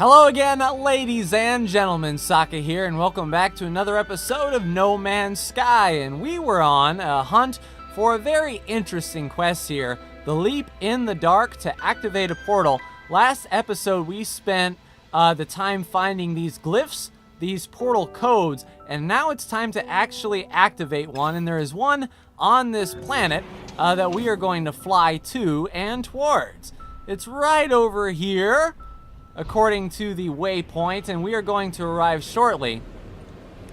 Hello again, ladies and gentlemen, Saka here, and welcome back to another episode of No Man's Sky. And we were on a hunt for a very interesting quest here, the leap in the dark to activate a portal. Last episode we spent the time finding these glyphs, these portal codes, and now it's time to actually activate one, and there is one on this planet that we are going to fly to and towards. It's right over here, according to the waypoint, and we are going to arrive shortly.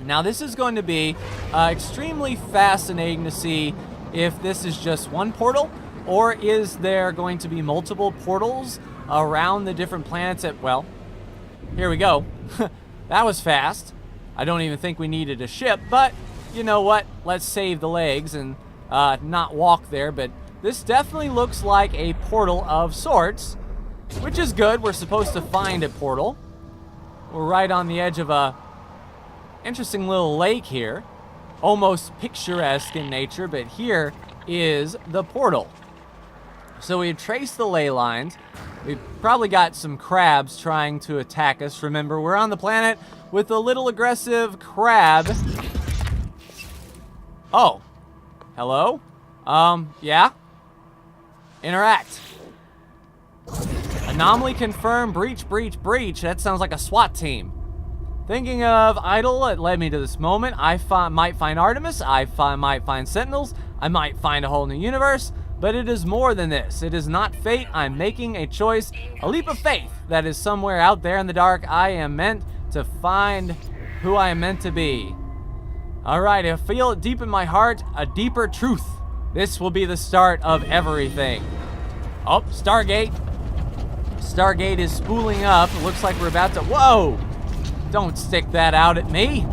Now this is going to be extremely fascinating to see if this is just one portal, or is there going to be multiple portals around the different planets well, here we go. That was fast. I don't even think we needed a ship, but you know what? Let's save the legs and not walk there, but this definitely looks like a portal of sorts, which is good. We're supposed to find a portal. We're right on the edge of a interesting little lake here. Almost picturesque in nature, but here is the portal. So we've traced the ley lines. We've probably got some crabs trying to attack us. Remember, we're on the planet with a little aggressive crab. Oh. Hello? Yeah? Interact. Anomaly confirmed, breach. That sounds like a SWAT team. Thinking of idle, it led me to this moment. I might find Artemis, might find Sentinels, I might find a whole new universe, but it is more than this. It is not fate. I'm making a choice, a leap of faith that is somewhere out there in the dark. I am meant to find who I am meant to be. Alright, I feel it deep in my heart, a deeper truth. This will be the start of everything. Oh, stargate. Stargate is spooling up. It looks like we're about to... Whoa! Don't stick that out at me.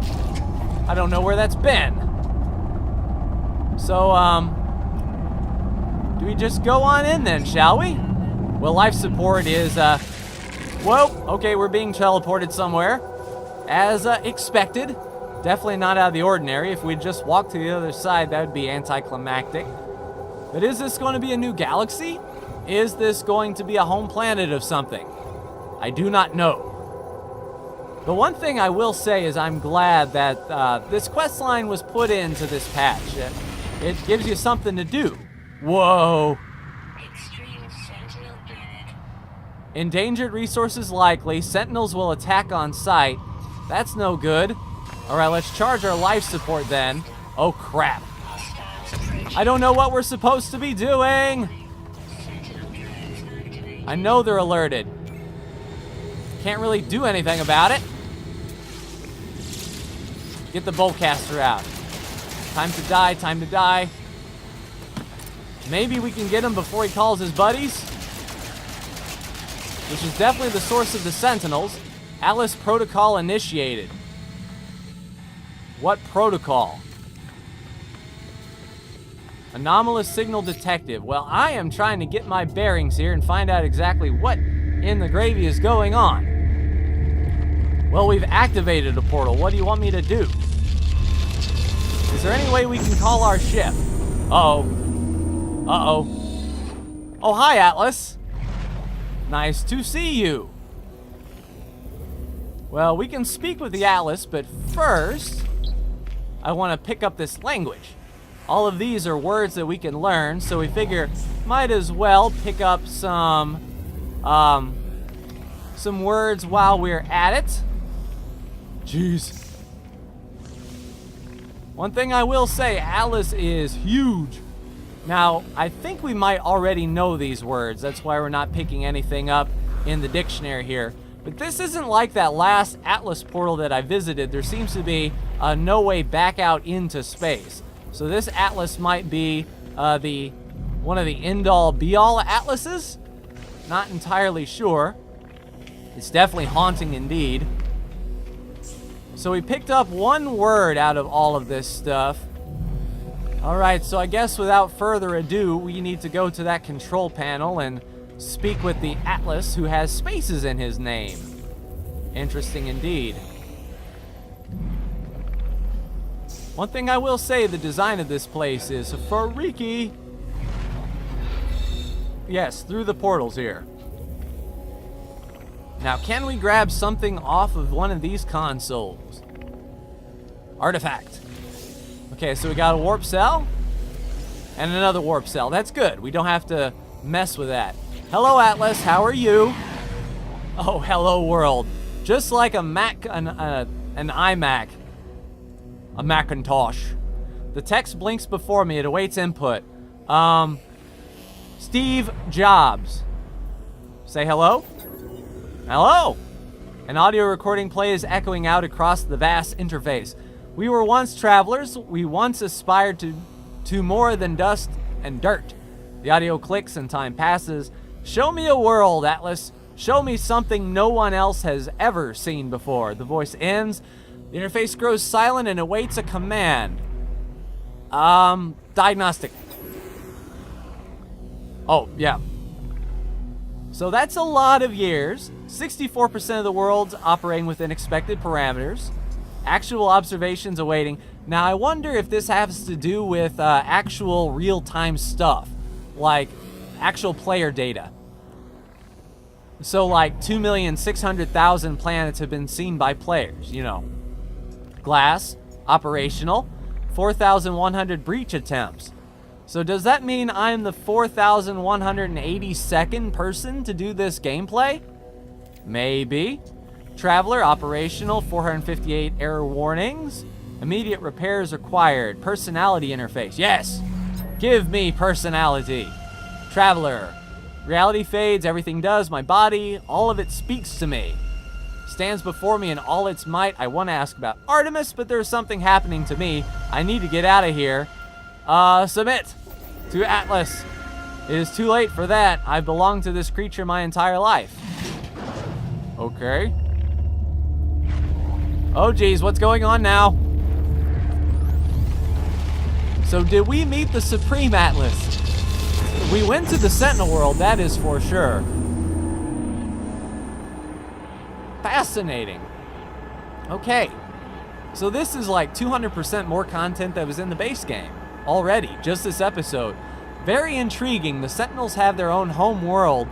I don't know where that's been. So, do we just go on in then, shall we? Well, life support is, whoa! Okay, we're being teleported somewhere. As expected. Definitely not out of the ordinary. If we'd just walked to the other side, that would be anticlimactic. But is this going to be a new galaxy? Is this going to be a home planet of something? I do not know. The one thing I will say is I'm glad that this quest line was put into this patch. It gives you something to do. Whoa. Extreme Sentinel planet. Endangered resources likely. Sentinels will attack on sight. That's no good. Alright, let's charge our life support then. Oh crap. I don't know what we're supposed to be doing. I know they're alerted. Can't really do anything about it. Get the bowcaster out. Time to die. Maybe we can get him before he calls his buddies. Which is definitely the source of the Sentinels. Alice protocol initiated. What protocol? Anomalous signal detective. Well, I am trying to get my bearings here and find out exactly what in the gravy is going on. Well, we've activated a portal. What do you want me to do? Is there any way we can call our ship? Uh-oh. Oh, hi, Atlas. Nice to see you. Well, we can speak with the Atlas, but first, I want to pick up this language. All of these are words that we can learn, so we figure might as well pick up some words while we're at it. Jeez. One thing I will say, Atlas is huge. Now, I think we might already know these words. That's why we're not picking anything up in the dictionary here. But this isn't like that last Atlas portal that I visited. There seems to be no way back out into space. So this Atlas might be one of the end-all be-all Atlases. Not entirely sure. It's definitely haunting indeed. So we picked up one word out of all of this stuff. Alright, so I guess without further ado, we need to go to that control panel and speak with the Atlas, who has spaces in his name. Interesting indeed. One thing I will say, the design of this place is freaky. Yes, through the portals here. Now, can we grab something off of one of these consoles? Artifact. Okay, so we got a warp cell and another warp cell. That's good. We don't have to mess with that. Hello, Atlas. How are you? Oh, hello, world. Just like a Mac, an iMac, a Macintosh. The text blinks before me. It awaits input. Steve Jobs. Say hello? Hello! An audio recording plays echoing out across the vast interface. We were once travelers. We once aspired to more than dust and dirt. The audio clicks and time passes. Show me a world, Atlas. Show me something no one else has ever seen before. The voice ends. The interface grows silent and awaits a command. Diagnostic. Oh, yeah. So that's a lot of years. 64% of the world's operating within expected parameters. Actual observations awaiting. Now, I wonder if this has to do with actual real-time stuff, like actual player data. So, like 2,600,000 planets have been seen by players, you know. Glass, operational, 4,100 breach attempts. So does that mean I'm the 4,182nd person to do this gameplay? Maybe. Traveler, operational, 458 error warnings. Immediate repairs required. Personality interface. Yes! Give me personality. Traveler. Reality fades, everything does, my body, all of it speaks to me. Stands before me in all its might. I want to ask about Artemis, but there's something happening to me. I need to get out of here. Submit to Atlas. It is too late for that. I've belonged to this creature my entire life. Okay. Oh geez, what's going on now? So did we meet the Supreme Atlas? We went to the Sentinel world, that is for sure. Fascinating. Okay. So this is like 200% more content that was in the base game already, just this episode. Very intriguing. The Sentinels have their own home world,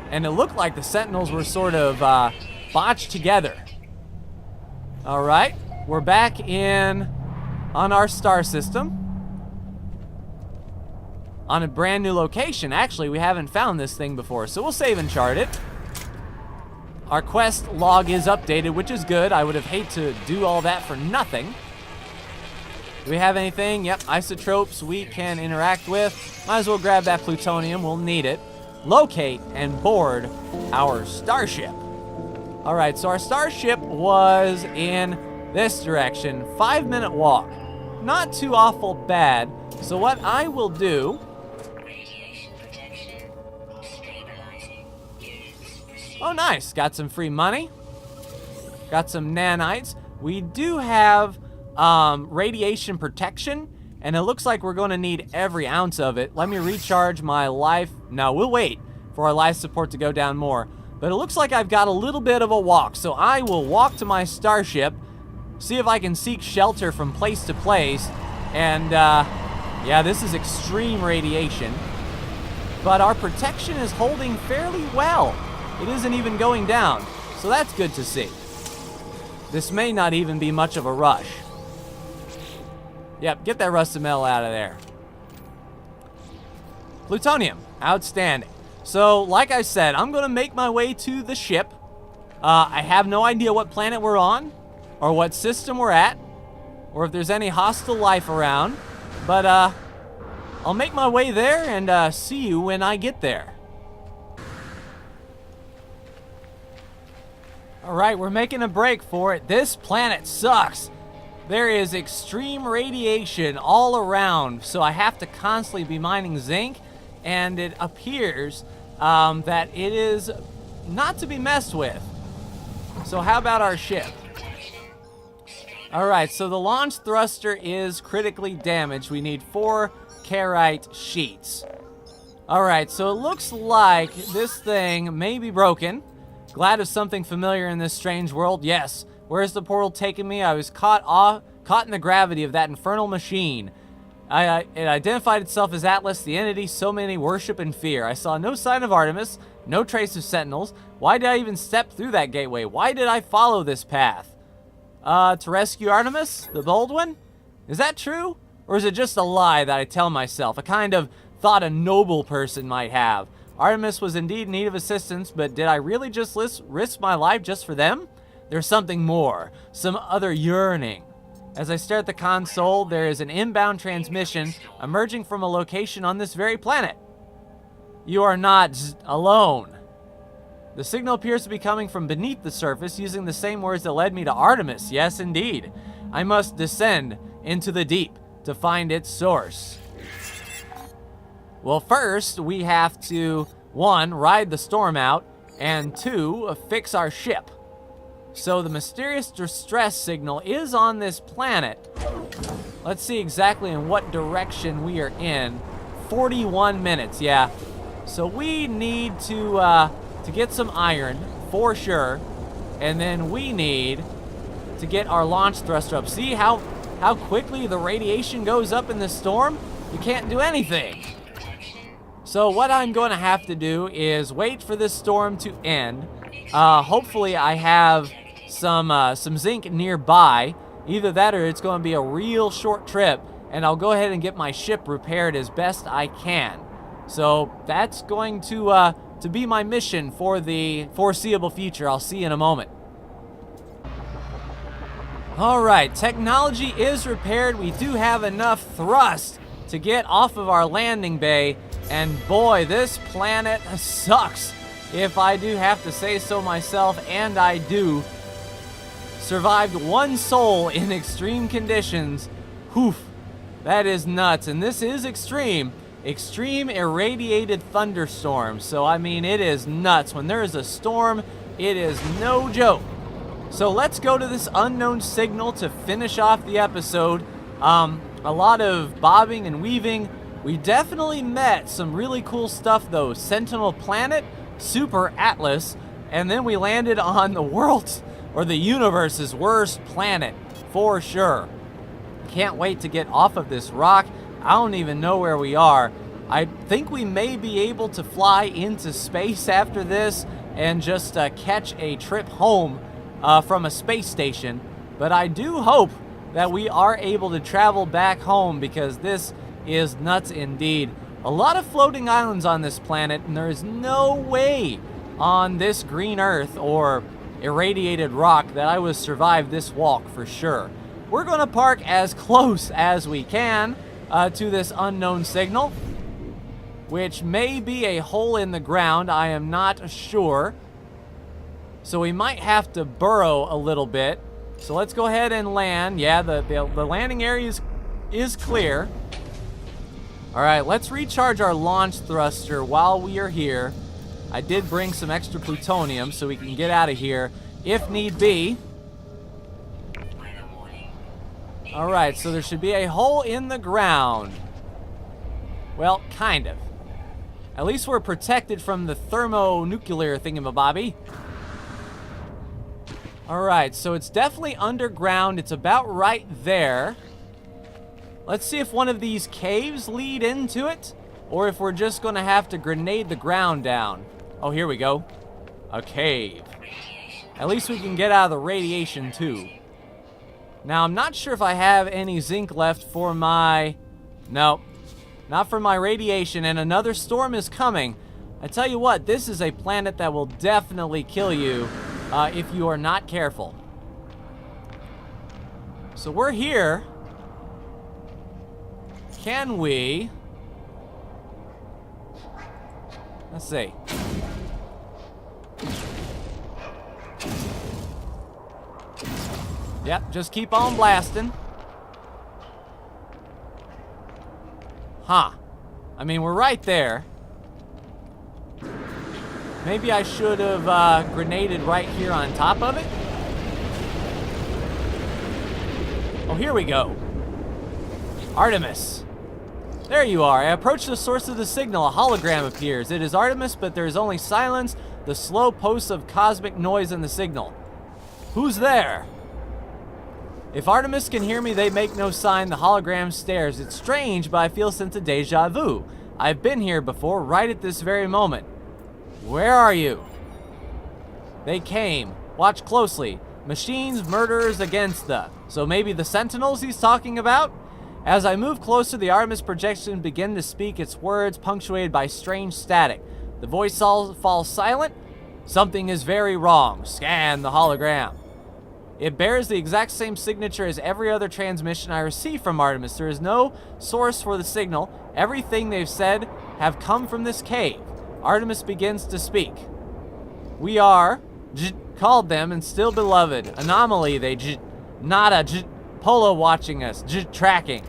and it looked like the Sentinels were sort of botched together. All right, we're back on our star system. On a brand new location. Actually, we haven't found this thing before, so we'll save and chart it. Our quest log is updated, which is good. I would have hated to do all that for nothing. Do we have anything? Yep, isotopes we can interact with. Might as well grab that plutonium. We'll need it. Locate and board our starship. All right, so our starship was in this direction. 5-minute walk. Not too awful bad. So what I will do... Oh, nice. Got some free money. Got some nanites. We do have radiation protection, and it looks like we're going to need every ounce of it. Let me recharge my life. No, we'll wait for our life support to go down more. But it looks like I've got a little bit of a walk, so I will walk to my starship, see if I can seek shelter from place to place, and yeah, this is extreme radiation. But our protection is holding fairly well. It isn't even going down, so that's good to see. This may not even be much of a rush. Yep, get that rusted metal out of there. Plutonium, outstanding. So, like I said, I'm going to make my way to the ship. I have no idea what planet we're on, or what system we're at, or if there's any hostile life around. But, I'll make my way there and see you when I get there. Alright, we're making a break for it. This planet sucks. There is extreme radiation all around, so I have to constantly be mining zinc, and it appears that it is not to be messed with. So how about our ship? Alright, so the launch thruster is critically damaged. We need 4 Carite sheets. Alright, so it looks like this thing may be broken. Glad of something familiar in this strange world. Yes. Where's the portal taking me? I was caught in the gravity of that infernal machine. It identified itself as Atlas, the entity so many worship and fear. I saw no sign of Artemis. No trace of Sentinels. Why did I even step through that gateway? Why did I follow this path? To rescue Artemis, the bold one? Is that true? Or is it just a lie that I tell myself? A kind of thought a noble person might have. Artemis was indeed in need of assistance, but did I really just risk my life just for them? There's something more, some other yearning. As I stare at the console, there is an inbound transmission emerging from a location on this very planet. You are not alone. The signal appears to be coming from beneath the surface, using the same words that led me to Artemis. Yes, indeed. I must descend into the deep to find its source. Well, first, we have to, 1, ride the storm out, and 2, fix our ship. So the mysterious distress signal is on this planet. Let's see exactly in what direction we are in. 41 minutes, yeah. So we need to get some iron, for sure. And then we need to get our launch thruster up. See how quickly the radiation goes up in the storm? You can't do anything. So what I'm going to have to do is wait for this storm to end. Hopefully I have some zinc nearby. Either that or it's going to be a real short trip, and I'll go ahead and get my ship repaired as best I can. So that's going to be my mission for the foreseeable future. I'll see you in a moment. All right, technology is repaired. We do have enough thrust to get off of our landing bay. And boy, this planet sucks, if I do have to say so myself, and I do. Survived 1 soul in extreme conditions. Whew, that is nuts. And this is extreme. Extreme irradiated thunderstorms. So, I mean, it is nuts. When there is a storm, it is no joke. So let's go to this unknown signal to finish off the episode. A lot of bobbing and weaving. We definitely met some really cool stuff, though. Sentinel Planet, Super Atlas, and then we landed on the world's, or the universe's worst planet, for sure. Can't wait to get off of this rock. I don't even know where we are. I think we may be able to fly into space after this and just catch a trip home from a space station. But I do hope that we are able to travel back home, because this is nuts indeed. A lot of floating islands on this planet, and there is no way on this green earth or irradiated rock that I would survive this walk for sure. We're going to park as close as we can to this unknown signal, which may be a hole in the ground. I am not sure. So we might have to burrow a little bit. So let's go ahead and land. Yeah, the landing area is clear. All right, let's recharge our launch thruster while we are here. I did bring some extra plutonium so we can get out of here if need be. All right, so there should be a hole in the ground. Well, kind of. At least we're protected from the thermonuclear thingamabobby. All right, so it's definitely underground. It's about right there. Let's see if one of these caves lead into it, or if we're just going to have to grenade the ground down. Oh, here we go. A cave. At least we can get out of the radiation, too. Now, I'm not sure if I have any zinc left for my... No, not for my radiation, and another storm is coming. I tell you what, this is a planet that will definitely kill you if you are not careful. So we're here. Can we... Let's see. Yep, just keep on blasting. Huh. I mean, we're right there. Maybe I should have grenaded right here on top of it. Oh, here we go. Artemis. There you are. I approach the source of the signal. A hologram appears. It is Artemis, but there is only silence, the slow pulse of cosmic noise in the signal. Who's there? If Artemis can hear me, they make no sign. The hologram stares. It's strange, but I feel a sense of deja vu. I've been here before, right at this very moment. Where are you? They came. Watch closely. Machines, murderers against the. So maybe the Sentinels he's talking about? As I move closer, the Artemis projection began to speak its words, punctuated by strange static. The voice falls silent. Something is very wrong. Scan the hologram. It bears the exact same signature as every other transmission I receive from Artemis. There is no source for the signal. Everything they've said have come from this cave. Artemis begins to speak. We are called them and still beloved. Anomaly, they nada Polo watching us, tracking.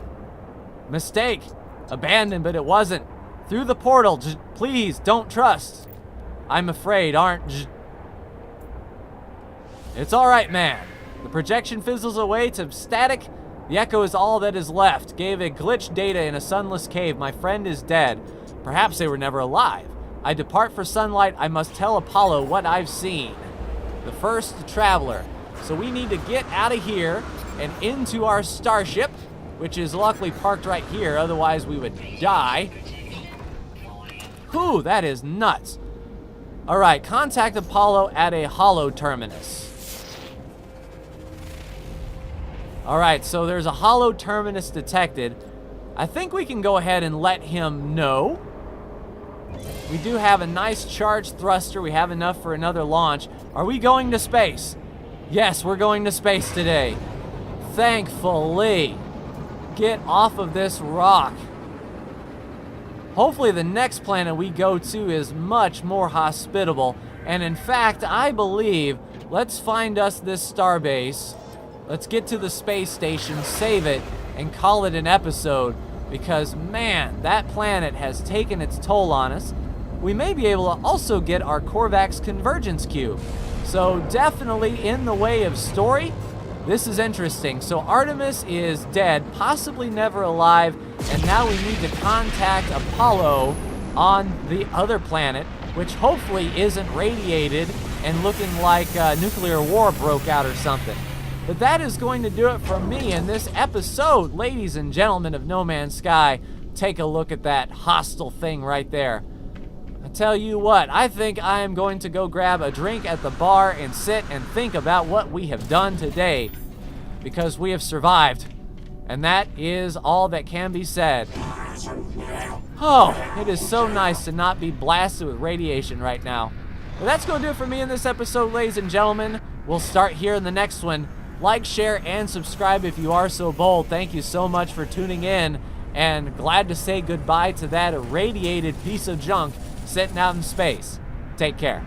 Mistake, abandoned, but it wasn't. Through the portal, please don't trust. I'm afraid, aren't It's all right, man. The projection fizzles away to static. The echo is all that is left. Gave a glitched data in a sunless cave. My friend is dead. Perhaps they were never alive. I depart for sunlight. I must tell Apollo what I've seen. The first traveler. So we need to get out of here and into our starship, which is luckily parked right here. Otherwise, we would die. Whew, that is nuts. All right, contact Apollo at a holo terminus. All right, so there's a holo terminus detected. I think we can go ahead and let him know. We do have a nice charged thruster. We have enough for another launch. Are we going to space? Yes, we're going to space today. Thankfully. Get off of this rock. Hopefully the next planet we go to is much more hospitable. And in fact, I believe, let's find us this starbase. Let's get to the space station, save it, and call it an episode. Because, man, that planet has taken its toll on us. We may be able to also get our Korvax convergence cube. So definitely in the way of story, this is interesting. So Artemis is dead, possibly never alive, and now we need to contact Apollo on the other planet, which hopefully isn't radiated and looking like nuclear war broke out or something. But that is going to do it for me in this episode, ladies and gentlemen of No Man's Sky. Take a look at that hostile thing right there. I tell you what, I think I am going to go grab a drink at the bar and sit and think about what we have done today, because we have survived, and that is all that can be said. Oh, it is so nice to not be blasted with radiation right now. Well, that's going to do it for me in this episode, ladies and gentlemen. We'll start here in the next one. Like, share, and subscribe if you are so bold. Thank you so much for tuning in, and glad to say goodbye to that irradiated piece of junk sitting out in space. Take care.